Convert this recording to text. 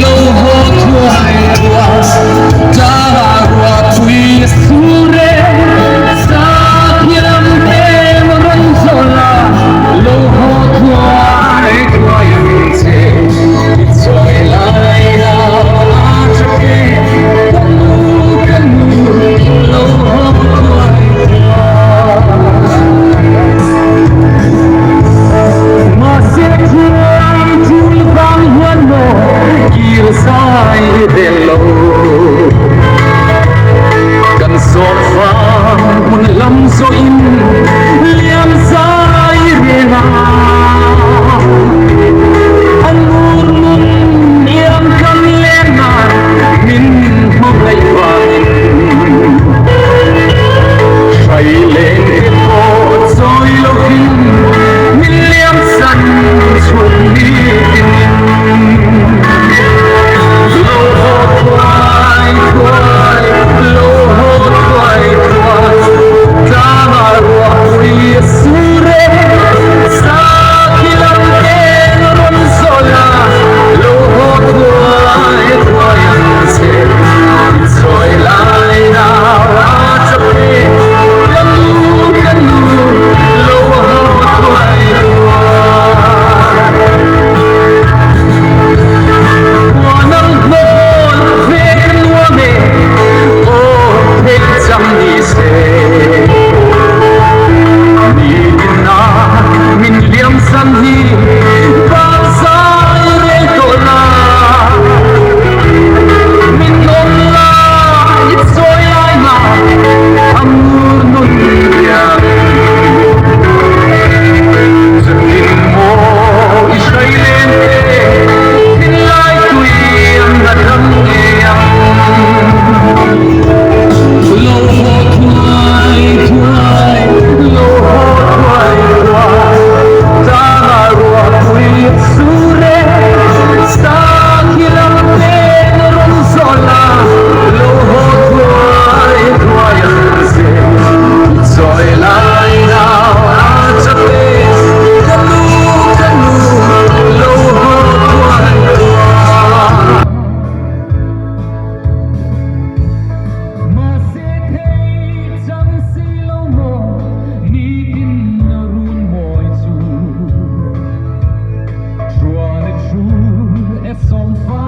lâu vô thoại qua ta qua quy sure sa thiam em run sola lâu vô thoại qua yêu thế rồi lại nào cho kê canu lâu vô thoại mà sẽ thương chul vang huan no yêu sai về lâu cần sốt pha một lâm số in liam sai về nào anh muốn muốn em cầm lên mà mình không lấy vàng phải lên cô rồi lâu mình liam sẵn chuột đi on fire.